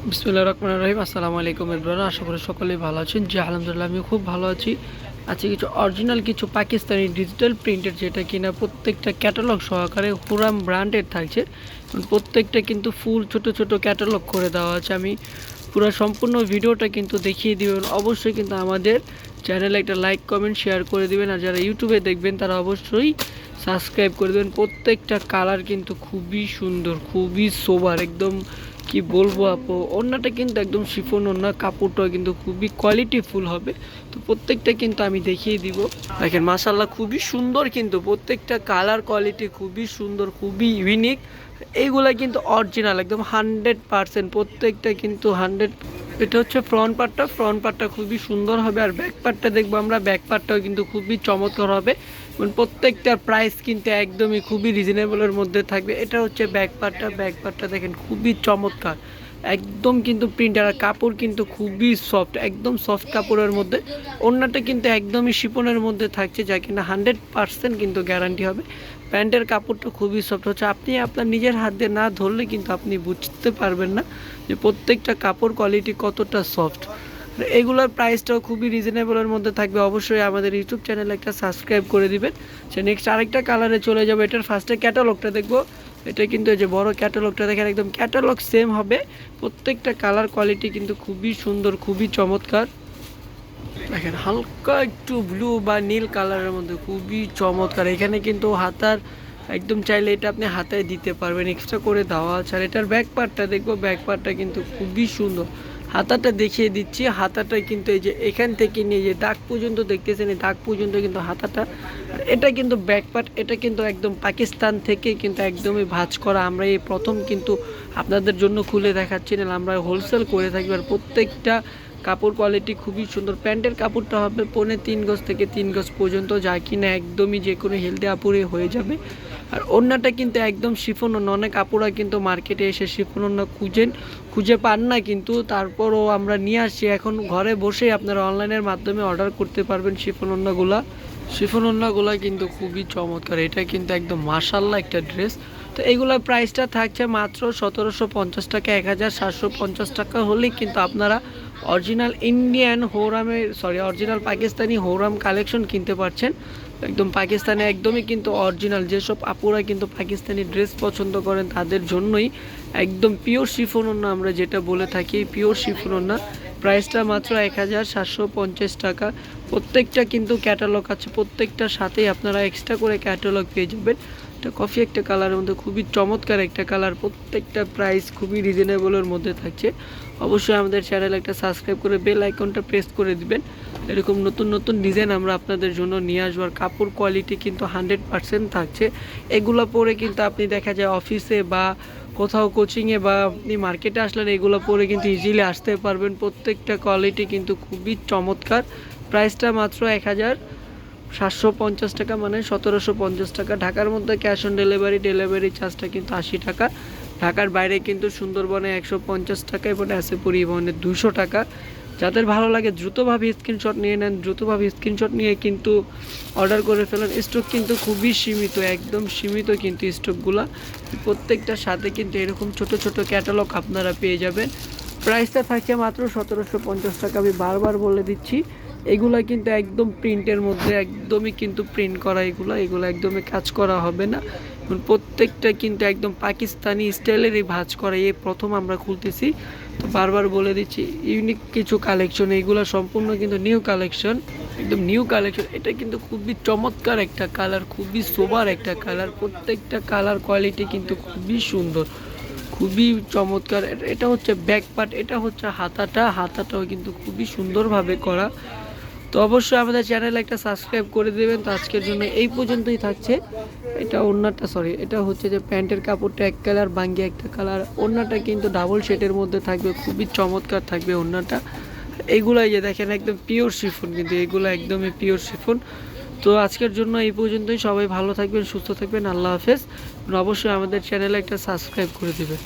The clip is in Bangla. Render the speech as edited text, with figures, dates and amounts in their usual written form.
বিসমিল্লাহির রহমানির রহিম। আসসালামু আলাইকুম এভরিওয়ান, আশা করি সকলেই ভালো আছেন। জি আলহামদুলিল্লাহ, আমি খুব ভালো আছি। আজকে কিছু অরিজিনাল কিছু পাকিস্তানি ডিজিটাল প্রিন্টের, যেটা কিনা প্রত্যেকটা ক্যাটালগ সহকারে হুরাম ব্র্যান্ডের থাকছে। প্রত্যেকটা কিন্তু ফুল ছোট ছোট ক্যাটালগ করে দেওয়া আছে। আমি পুরো সম্পূর্ণ ভিডিওটা কিন্তু দেখিয়ে দিবেন। অবশ্যই কিন্তু আমাদের চ্যানেলে একটা লাইক কমেন্ট শেয়ার করে দিবেন, আর যারা ইউটিউবে দেখবেন তারা অবশ্যই সাবস্ক্রাইব করে দেবেন। প্রত্যেকটা কালার কিন্তু খুবই সুন্দর, খুবই সোবার, একদম কি বলবো আপু, ওড়নাটা কিন্তু একদম শিফন ওড়না, কাপড়টা কিন্তু খুবই কোয়ালিটিফুল হবে। তো প্রত্যেকটা কিন্তু আমি দেখিয়ে দিব। দেখেন মাশাআল্লাহ, খুবই সুন্দর, কিন্তু প্রত্যেকটা কালার কোয়ালিটি খুবই সুন্দর, খুবই ইউনিক। এইগুলা কিন্তু অরিজিনাল একদম 100%, প্রত্যেকটা কিন্তু 100। এটা হচ্ছে ফ্রন্ট পার্টটা খুবই সুন্দর হবে, আর ব্যাক পার্টটা দেখবো আমরা, ব্যাক পার্টটাও কিন্তু খুবই চমৎকার হবে। প্রত্যেকটার প্রাইস কিন্তু একদমই খুবই রিজনেবলের মধ্যে থাকবে। এটা হচ্ছে ব্যাক পার্টটা দেখেন খুবই চমৎকার, একদম কিন্তু প্রিন্টার, আর কাপড় কিন্তু খুবই সফট, একদম সফট কাপড়ের মধ্যে। ওড়নাটা কিন্তু একদমই শিপনের মধ্যে থাকছে, যা কিনা 100% কিন্তু গ্যারান্টি হবে। প্যান্টের কাপড়টা খুবই সফট হচ্ছে, আপনি আপনার নিজের হাত দিয়ে না ধরলে কিন্তু আপনি বুঝতে পারবেন না যে প্রত্যেকটা কাপড় কোয়ালিটি কতটা সফট। এগুলোর প্রাইসটাও খুবই রিজনেবলের মধ্যে থাকবে। অবশ্যই আমাদের ইউটিউব চ্যানেলে একটা সাবস্ক্রাইব করে দিবেন। সে নেক্সট আরেকটা কালারে চলে যাবে। এটার ফার্স্টে ক্যাটালগটা দেখবো। এটা কিন্তু এই যে বড় ক্যাটালগটা দেখেন, একদম ক্যাটালগ সেম হবে। প্রত্যেকটা কালার কোয়ালিটি কিন্তু খুবই সুন্দর, খুবই চমৎকার। দেখেন হালকা একটু ব্লু বা নীল কালারের মধ্যে খুবই চমৎকার। এখানে কিন্তু হাতার একদম চাইলে এটা আপনি হাতায় দিতে পারবেন, এক্সট্রা করে দেওয়া আছে। আর এটার ব্যাক পার্টটা দেখবো, ব্যাক পার্টটা কিন্তু খুবই সুন্দর। হাতাটা দেখিয়ে দিচ্ছি, হাতাটা কিন্তু এই যে এখান থেকে নিয়ে যে দাগ পর্যন্ত দেখতেছেন, এই দাগ পর্যন্ত কিন্তু হাতাটা। আর এটা কিন্তু ব্যাক পার্ট, এটা কিন্তু একদম পাকিস্তান থেকে কিন্তু একদমই ভাঁজ করা। আমরা এই প্রথম কিন্তু আপনাদের জন্য খুলে দেখাচ্ছি না, আমরা হোলসেল করে থাকি। আর প্রত্যেকটা কাপড় কোয়ালিটি খুবই সুন্দর। প্যান্টের কাপড়টা হবে 3.25 গজ থেকে 3 গজ পর্যন্ত, যা কিনা একদমই যে কোনো হেলদি আপুরে হয়ে যাবে। আর ওড়নাটা কিন্তু একদম শিফন ওড়না। অনেক আপুরা কিন্তু মার্কেটে এসে শিফন ওড়না খুঁজে পান না, কিন্তু তারপরও আমরা নিয়ে আসছি। এখন ঘরে বসেই আপনারা অনলাইনের মাধ্যমে অর্ডার করতে পারবেন শিফন ওড়নাগুলা কিন্তু খুবই চমৎকার। এটা কিন্তু একদম মাশাআল্লাহ একটা ড্রেস। তো এইগুলোর প্রাইসটা থাকছে মাত্র 1750 টাকা, 1750 টাকা হলেই কিন্তু আপনারা অরিজিনাল অরিজিনাল পাকিস্তানি হৌরাম কালেকশন কিনতে পারছেন। একদম পাকিস্তানে একদমই কিন্তু অরিজিনাল, যেসব আপুরা কিন্তু পাকিস্তানি ড্রেস পছন্দ করেন তাদের জন্যই একদম পিওর শিফন ওড়না আমরা যেটা বলে থাকি, পিওর শিফন ওড়না। প্রাইসটা মাত্র 1750 টাকা। প্রত্যেকটা কিন্তু ক্যাটালগ আছে, প্রত্যেকটার সাথেই আপনারা এক্সট্রা করে ক্যাটালগ পেয়ে যাবেন। এটা কফি একটা কালারের মধ্যে খুবই চমৎকার একটা কালার। প্রত্যেকটা প্রাইস খুবই রিজনেবলের মধ্যে থাকছে। অবশ্যই আমাদের চ্যানেল একটা সাবস্ক্রাইব করে বেল আইকনটা প্রেস করে দিবেন। এরকম নতুন নতুন ডিজাইন আমরা আপনাদের জন্য নিয়ে আসবো। আর কাপড় কোয়ালিটি কিন্তু 100% থাকছে। এগুলো পরে কিন্তু আপনি দেখা যায় অফিসে বা কোথাও কোচিংয়ে বা আপনি মার্কেটে আসলেন, এগুলো পরে কিন্তু ইজিলি আসতে পারবেন। প্রত্যেকটা কোয়ালিটি কিন্তু খুবই চমৎকার। প্রাইসটা মাত্র 1750 টাকা, মানে 1750 টাকা। ঢাকার মধ্যে ক্যাশ অন ডেলিভারি চার্জটা কিন্তু 80 টাকা। ঢাকার বাইরে কিন্তু সুন্দরবনে 150 টাকা এবং এসে পরিবহনে 200 টাকা। যাদের ভালো লাগে দ্রুতভাবে স্ক্রিনশট নিয়ে নেন, দ্রুতভাবে স্ক্রিনশট নিয়ে কিন্তু অর্ডার করে ফেলেন। স্টক কিন্তু খুবই সীমিত, একদম সীমিত কিন্তু স্টকগুলো। প্রত্যেকটার সাথে কিন্তু এরকম ছোট ছোট ক্যাটালগ আপনারা পেয়ে যাবেন। প্রাইসটা থাকে মাত্র 1750 টাকা। আমি বারবার বলে দিচ্ছি, এগুলা কিন্তু একদম প্রিন্টের মধ্যে, একদমই কিন্তু প্রিন্ট করা। এগুলো একদমই কাজ করা হবে না। প্রত্যেকটা কিন্তু একদম পাকিস্তানি স্টাইলেরই ভাঁজ করা, এই প্রথম আমরা খুলতেছি। তো বারবার বলে দিচ্ছি, ইউনিক কিছু কালেকশন, এইগুলো সম্পূর্ণ কিন্তু নিউ কালেকশন, একদম নিউ কালেকশন। এটা কিন্তু খুবই চমৎকার একটা কালার, খুবই সোবার একটা কালার। প্রত্যেকটা কালার কোয়ালিটি কিন্তু খুবই সুন্দর, খুবই চমৎকার। এটা হচ্ছে ব্যাক পার্ট, এটা হচ্ছে হাতাটাও কিন্তু খুবই সুন্দরভাবে করা। তো অবশ্যই আমাদের চ্যানেলে একটা সাবস্ক্রাইব করে দেবেন। তো আজকের জন্য এই পর্যন্তই থাকছে। এটা হচ্ছে যে প্যান্টের কাপড়টা এক কালার, বাঙ্গি একটা কালার। ওড়নাটা কিন্তু ডাবল শেডের মধ্যে থাকবে, খুবই চমৎকার থাকবে ওড়নাটা। এইগুলাই যে দেখেন একদম পিওর শিফন, কিন্তু এগুলো একদমই পিওর শিফন। তো আজকের জন্য এই পর্যন্তই। সবাই ভালো থাকবেন, সুস্থ থাকবেন, আল্লাহ হাফেজ। অবশ্যই আমাদের চ্যানেলে একটা সাবস্ক্রাইব করে দেবেন।